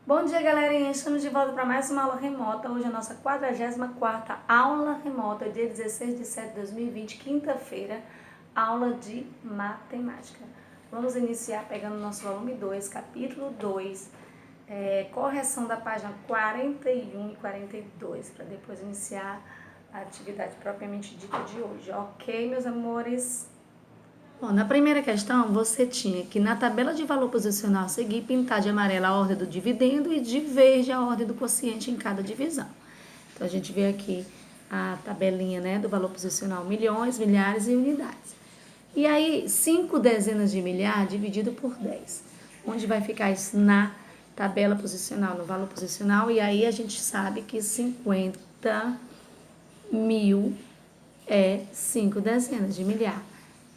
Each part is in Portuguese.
Bom dia, galerinha! Estamos de volta para mais uma aula remota. Hoje é a nossa 44ª aula remota, dia 16 de setembro de 2020, quinta-feira, aula de matemática. Vamos iniciar pegando o nosso volume 2, capítulo 2, correção da página 41 e 42, para depois iniciar a atividade propriamente dita de hoje. Ok, meus amores? Bom, na primeira questão, você tinha que na tabela de valor posicional seguir pintar de amarelo a ordem do dividendo e de verde a ordem do quociente em cada divisão. Então, a gente vê aqui a tabelinha, né, do valor posicional milhões, milhares e unidades. E aí, 5 dezenas de milhar dividido por 10. Onde vai ficar isso na tabela posicional, no valor posicional? E aí a gente sabe que 50 mil é 5 dezenas de milhar.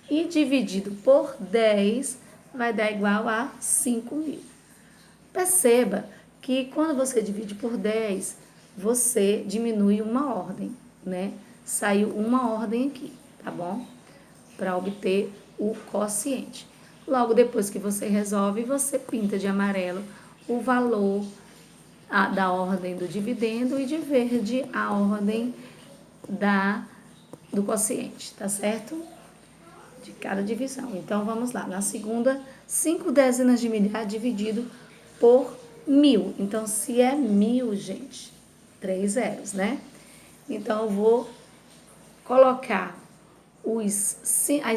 E dividido por 10 vai dar igual a 5.000. Perceba que quando você divide por 10, você diminui uma ordem, né? Saiu uma ordem aqui, tá bom? Para obter o quociente. Logo depois que você resolve, você pinta de amarelo o valor da ordem do dividendo e de verde a ordem do quociente, tá certo? De cada divisão. Então, vamos lá. Na segunda, 5 dezenas de milhar dividido por 1.000. Então, se é 1.000, gente, 3 zeros, né? Então, eu vou colocar as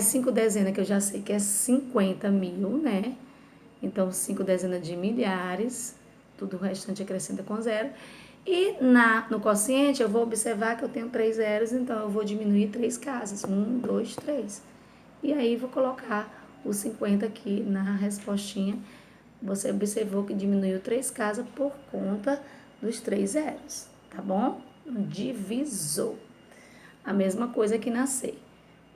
5 dezenas, que eu já sei que é 50.000, né? Então, 5 dezenas de milhares, tudo o restante acrescenta com zero. E no quociente, eu vou observar que eu tenho 3 zeros, então eu vou diminuir 3 casas. 1, 2, 3. E aí, vou colocar os 50 aqui na respostinha. Você observou que diminuiu 3 casas por conta dos 3 zeros, tá bom? Divisor. A mesma coisa que na C.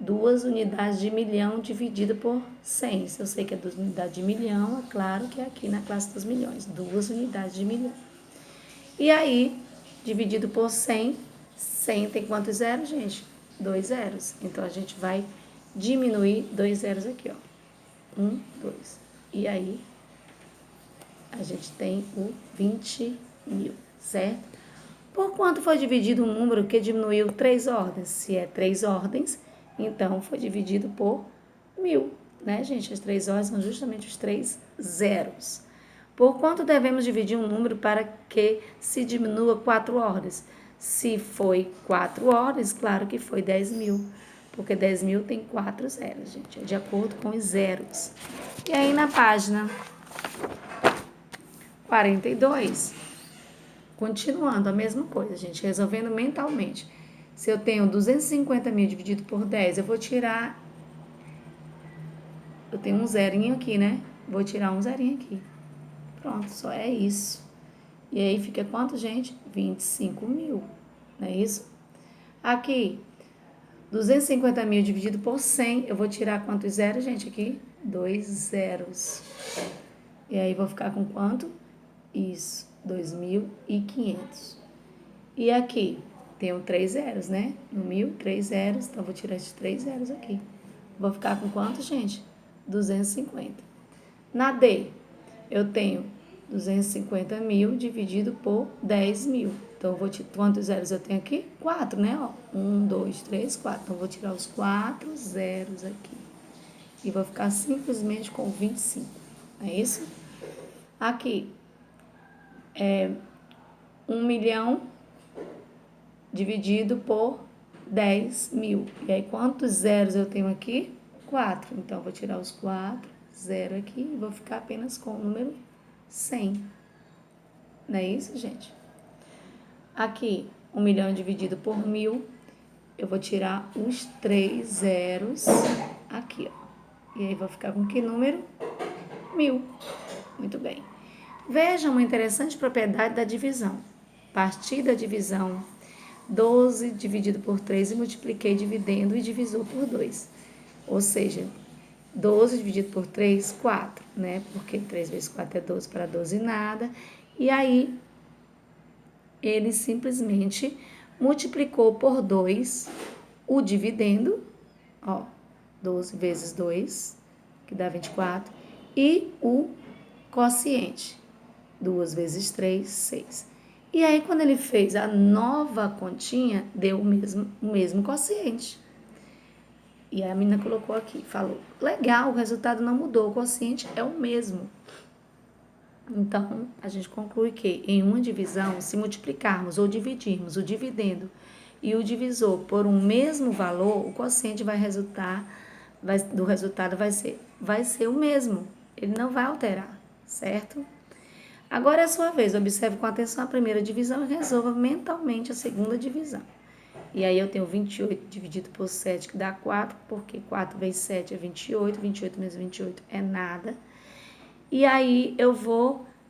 2 unidades de milhão dividido por 100. Se eu sei que é 2 unidades de milhão, é claro que é aqui na classe dos milhões. 2 unidades de milhão. E aí, dividido por 100, 100 tem quantos zeros, gente? 2 zeros. Então, a gente vai diminuir 2 zeros aqui, ó. 1, 2. E aí, a gente tem o 20.000, certo? Por quanto foi dividido um número que diminuiu 3 ordens? Se é 3 ordens, então foi dividido por 1.000, né, gente? As 3 ordens são justamente os 3 zeros. Por quanto devemos dividir um número para que se diminua 4 ordens? Se foi 4 ordens, claro que foi 10.000, porque 10.000 tem 4 zeros, gente, é de acordo com os zeros. E aí na página 42, continuando a mesma coisa, gente, resolvendo mentalmente. Se eu tenho 250.000 dividido por 10, eu vou tirar... Eu tenho um zerinho aqui, né? Vou tirar um zerinho aqui. Pronto, só é isso. E aí fica quanto, gente? 25.000, não é isso? Aqui, 250.000 dividido por 100, eu vou tirar quantos zeros, gente, aqui? 2 zeros. E aí, vou ficar com quanto? Isso, 2.500. E aqui, tenho 3 zeros, né? No 1.000, 3 zeros, então vou tirar esses 3 zeros aqui. Vou ficar com quanto, gente? 250. Na D, eu tenho 250.000 dividido por 10.000. Então, quantos zeros eu tenho aqui? 4, né? Ó, 1, 2, 3, 4. Então, vou tirar os 4 zeros aqui. E vou ficar simplesmente com 25. É isso? Aqui, 1 milhão dividido por 10.000. E aí, quantos zeros eu tenho aqui? 4. Então, vou tirar os 4, 0 aqui e vou ficar apenas com o número 100. Não é isso, gente? Aqui, 1 milhão dividido por 1.000, eu vou tirar os 3 zeros aqui, ó. E aí, vou ficar com que número? 1.000. Muito bem. Veja uma interessante propriedade da divisão. Parti da divisão, 12 dividido por 3 e multipliquei dividendo e divisor por 2. Ou seja, 12 dividido por 3, 4, né? Porque 3 vezes 4 é 12, para 12 nada. E aí, ele simplesmente multiplicou por 2 o dividendo, ó, 12 vezes 2, que dá 24, e o quociente. 2 vezes 3, 6. E aí, quando ele fez a nova continha, deu o mesmo quociente. E a menina colocou aqui, falou, legal, o resultado não mudou, o quociente é o mesmo. Então, a gente conclui que em uma divisão, se multiplicarmos ou dividirmos o dividendo e o divisor por um mesmo valor, o quociente do resultado vai ser o mesmo. Ele não vai alterar, certo? Agora é a sua vez. Observe com atenção a primeira divisão e resolva mentalmente a segunda divisão. E aí eu tenho 28 dividido por 7, que dá 4, porque 4 vezes 7 é 28, 28 menos 28 é nada. E aí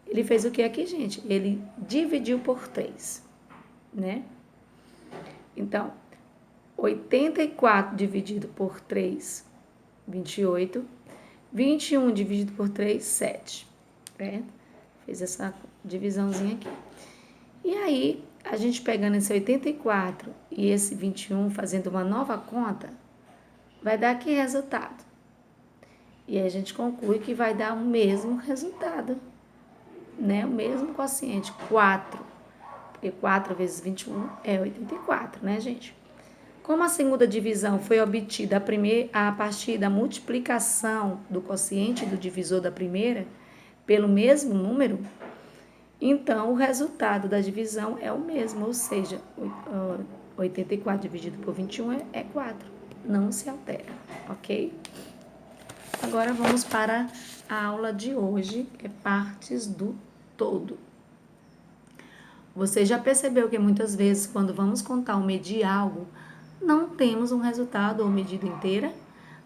ele fez o que aqui, gente? Ele dividiu por 3, né? Então, 84 dividido por 3, 28. 21 dividido por 3, 7. Certo? Fez essa divisãozinha aqui. E aí, a gente pegando esse 84 e esse 21, fazendo uma nova conta, vai dar que resultado? E aí a gente conclui que vai dar o mesmo resultado, né? O mesmo quociente, 4. Porque 4 vezes 21 é 84, né, gente? Como a segunda divisão foi obtida a partir da multiplicação do quociente do divisor da primeira pelo mesmo número, então o resultado da divisão é o mesmo, ou seja, 84 dividido por 21 é 4, não se altera, ok? Agora vamos para a aula de hoje, que é partes do todo. Você já percebeu que muitas vezes, quando vamos contar ou medir algo, não temos um resultado ou medida inteira?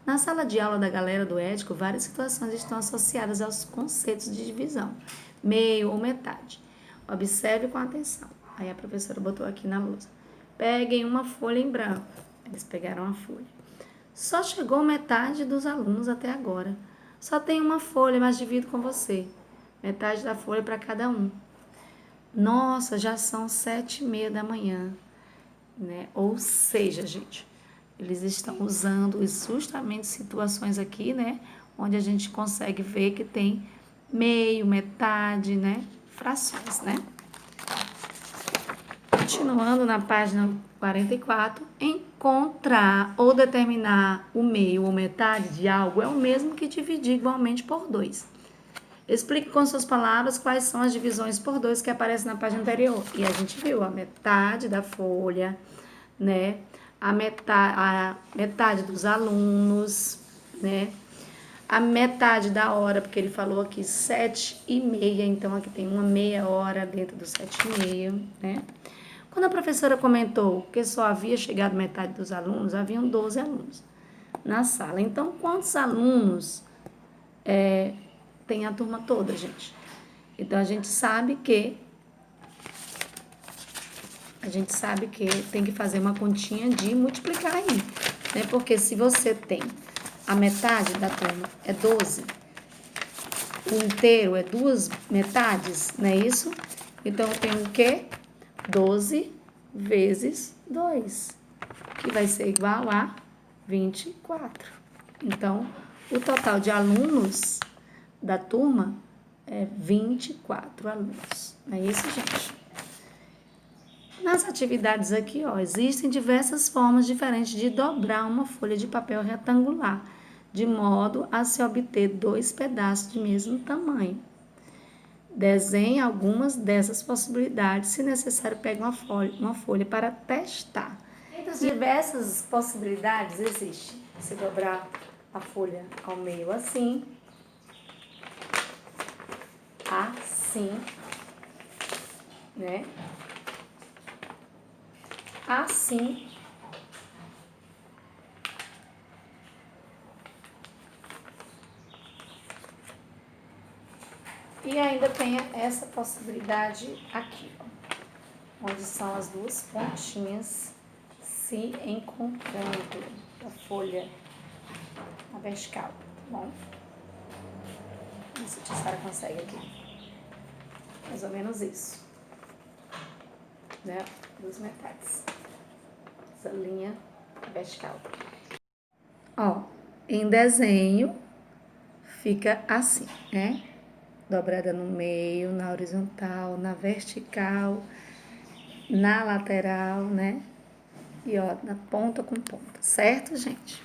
Na sala de aula da galera do ético, várias situações estão associadas aos conceitos de divisão, meio ou metade. Observe com atenção. Aí a professora botou aqui na lousa. Peguem uma folha em branco. Eles pegaram a folha. Só chegou metade dos alunos até agora. Só tem uma folha, mas divido com você. Metade da folha para cada um. Nossa, já são 7h30 da manhã, né? Ou seja, gente, eles estão usando justamente situações aqui, né? Onde a gente consegue ver que tem meio, metade, né? Frações, né? Continuando na página 44, encontrar ou determinar o meio ou metade de algo é o mesmo que dividir igualmente por 2. Explique com suas palavras quais são as divisões por 2 que aparecem na página anterior. E a gente viu a metade da folha, né? A metade dos alunos, né? A metade da hora, porque ele falou aqui 7h30, então aqui tem uma meia hora dentro do 7h30, né? Quando a professora comentou que só havia chegado metade dos alunos, haviam 12 alunos na sala. Então, quantos alunos tem a turma toda, gente? Então, a gente sabe que tem que fazer uma continha de multiplicar aí, né? Porque se você tem a metade da turma é 12, o inteiro é 2 metades, não é isso? Então, eu tenho o quê? 12 vezes 2, que vai ser igual a 24. Então, o total de alunos da turma é 24 alunos. Não é isso, gente? Nas atividades aqui, ó, existem diversas formas diferentes de dobrar uma folha de papel retangular, de modo a se obter 2 pedaços de mesmo tamanho. Desenhe algumas dessas possibilidades. Se necessário, pegue uma folha para testar. Entre as diversas possibilidades existe se dobrar a folha ao meio assim, né? Assim. E ainda tem essa possibilidade aqui, ó, onde são as duas pontinhas se encontrando da folha na vertical, tá bom? Vamos ver se a Sara consegue aqui. Mais ou menos isso, né? 2 metades. Essa linha vertical. Ó, em desenho fica assim, né? dobrada no meio, na horizontal, na vertical, na lateral, né? E ó, na ponta com ponta, certo, gente?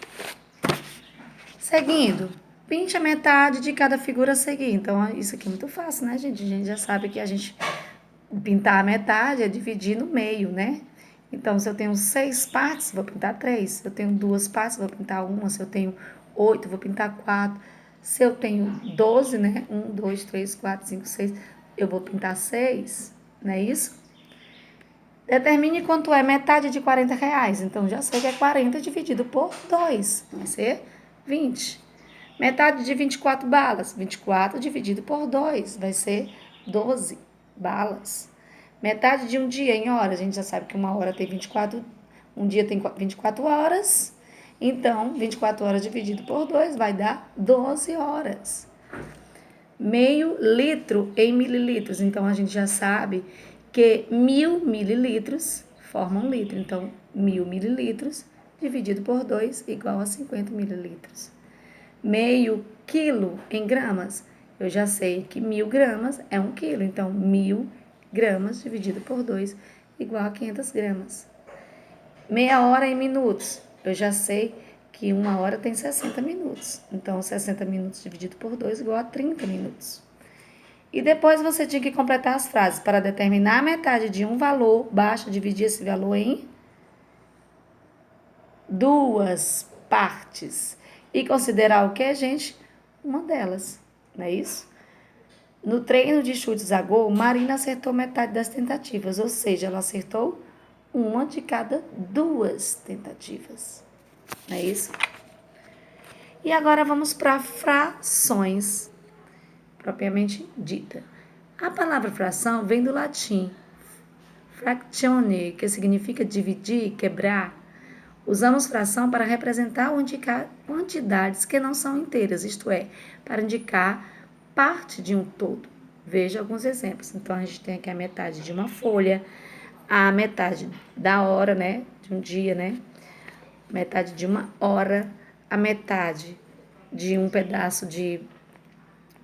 Seguindo, pinte a metade de cada figura a seguir. Então, isso aqui é muito fácil, né, gente? A gente já sabe que a gente pintar a metade é dividir no meio, né? Então, se eu tenho 6 partes, vou pintar 3. Se eu tenho 2 partes, vou pintar 1. Se eu tenho 8, vou pintar 4. Se eu tenho 12, né? 1, 2, 3, 4, 5, 6, eu vou pintar 6, não é isso? Determine quanto é metade de R$ 40. Então, já sei que é 40 dividido por 2. Vai ser 20. Metade de 24 balas. 24 dividido por 2. Vai ser 12 balas. Metade de um dia em horas. A gente já sabe que uma hora tem 24. Um dia tem 24 horas. Então, 24 horas dividido por 2 vai dar 12 horas. Meio litro em mililitros. Então, a gente já sabe que 1.000 mililitros formam 1 litro. Então, 1.000 mililitros dividido por 2 igual a 50 mililitros. Meio quilo em gramas. Eu já sei que 1.000 gramas é 1 quilo. Então, 1.000 gramas dividido por 2 igual a 500 gramas. Meia hora em minutos. Eu já sei que uma hora tem 60 minutos. Então, 60 minutos dividido por 2 igual a 30 minutos. E depois você tinha que completar as frases. Para determinar a metade de um valor, basta dividir esse valor em 2 partes. E considerar o que, gente? Uma delas, não é isso? No treino de chutes a gol, Marina acertou metade das tentativas, ou seja, ela acertou uma de cada 2 tentativas, não é isso? E agora vamos para frações, propriamente dita. A palavra fração vem do latim fractione, que significa dividir, quebrar. Usamos fração para representar ou indicar quantidades que não são inteiras, isto é, para indicar parte de um todo. Veja alguns exemplos. Então, a gente tem aqui a metade de uma folha, a metade da hora, né, de um dia, né, metade de uma hora, a metade de um pedaço de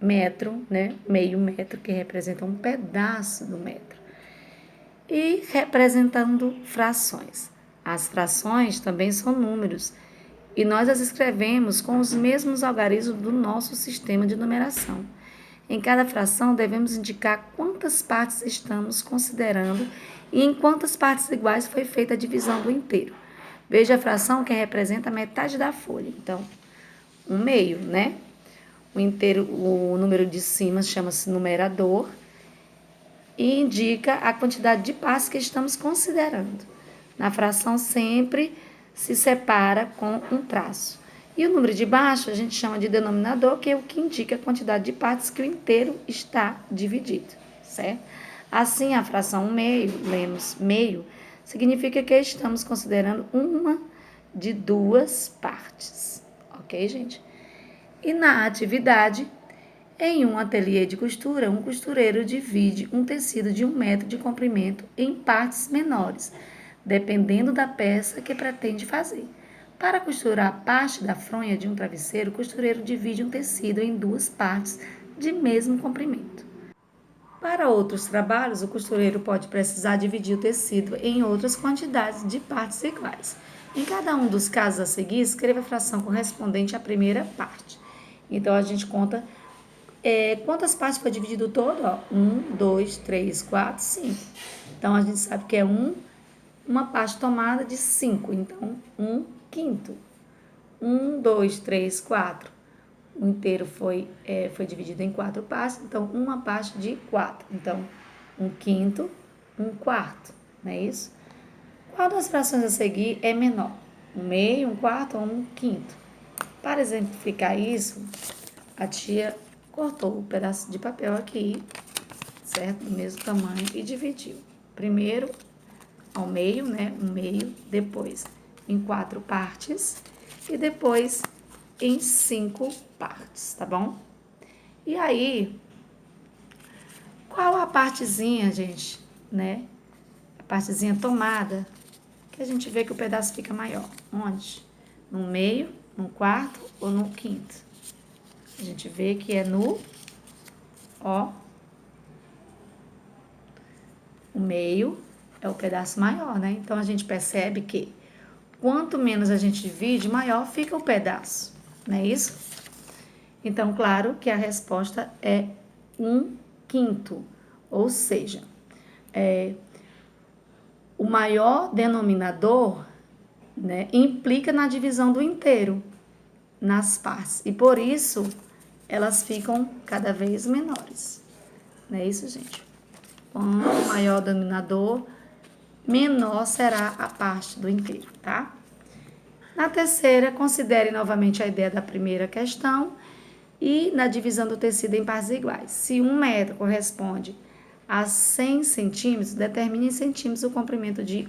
metro, né, meio metro, que representa um pedaço do metro. E representando frações. As frações também são números e nós as escrevemos com os mesmos algarismos do nosso sistema de numeração. Em cada fração devemos indicar quantas partes estamos considerando e em quantas partes iguais foi feita a divisão do inteiro. Veja a fração que representa a metade da folha. Então, 1/2, né? O inteiro, o número de cima chama-se numerador e indica a quantidade de partes que estamos considerando. Na fração sempre se separa com um traço. E o número de baixo a gente chama de denominador, que é o que indica a quantidade de partes que o inteiro está dividido, certo? Assim, a fração 1/2, lemos meio, significa que estamos considerando uma de 2 partes, ok, gente? E na atividade, em um ateliê de costura, um costureiro divide um tecido de 1 metro de comprimento em partes menores, dependendo da peça que pretende fazer. Para costurar parte da fronha de um travesseiro, o costureiro divide um tecido em 2 partes de mesmo comprimento. Para outros trabalhos, o costureiro pode precisar dividir o tecido em outras quantidades de partes iguais. Em cada um dos casos a seguir, escreva a fração correspondente à primeira parte. Então, a gente conta quantas partes foi dividido todo? 1, 2, 3, 4, 5. Então, a gente sabe que é uma parte tomada de 5. Então, 1/5. 1, 2, 3, 4. O inteiro foi dividido em 4 partes. Então, uma parte de 4. Então, 1/5, 1/4. Não é isso? Qual das frações a seguir é menor? 1/2, 1/4 ou 1/5? Para exemplificar isso, a tia cortou um pedaço de papel aqui, certo? Do mesmo tamanho e dividiu. Primeiro ao meio, né? 1/2, depois em 4 partes e depois em 5 partes, tá bom? E aí, qual a partezinha, gente, né? A partezinha tomada, que a gente vê que o pedaço fica maior. Onde? No meio, no quarto ou no quinto? A gente vê que é no Ó. O meio é o pedaço maior, né? Então, a gente percebe que quanto menos a gente divide, maior fica o pedaço, não é isso? Então, claro que a resposta é 1/5, ou seja, o maior denominador, né, implica na divisão do inteiro nas partes, e por isso elas ficam cada vez menores, não é isso, gente? Quanto maior o denominador, menor será a parte do inteiro, tá? Na terceira, considere novamente a ideia da primeira questão e na divisão do tecido em partes iguais. Se 1 metro corresponde a 100 centímetros, determine em centímetros o comprimento de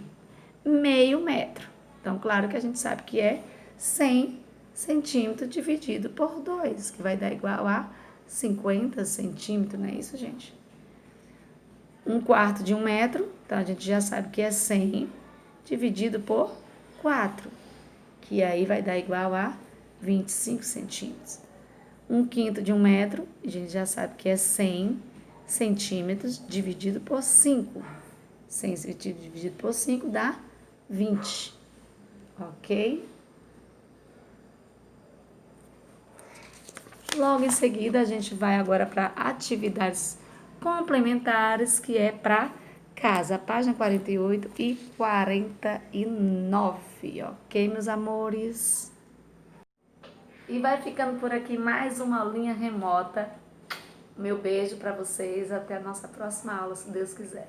meio metro. Então, claro que a gente sabe que é 100 centímetros dividido por 2, que vai dar igual a 50 centímetros, não é isso, gente? 1/4 de 1 metro, então a gente já sabe que é 100 dividido por 4, que aí vai dar igual a 25 centímetros. 1/5 de 1 metro, a gente já sabe que é 100 centímetros dividido por 5. 100 centímetros dividido por 5 dá 20, ok? Logo em seguida, a gente vai agora para atividades complementares, que é para casa, página 48 e 49, ok, meus amores? E vai ficando por aqui mais uma aulinha remota. Meu beijo para vocês, até a nossa próxima aula, se Deus quiser.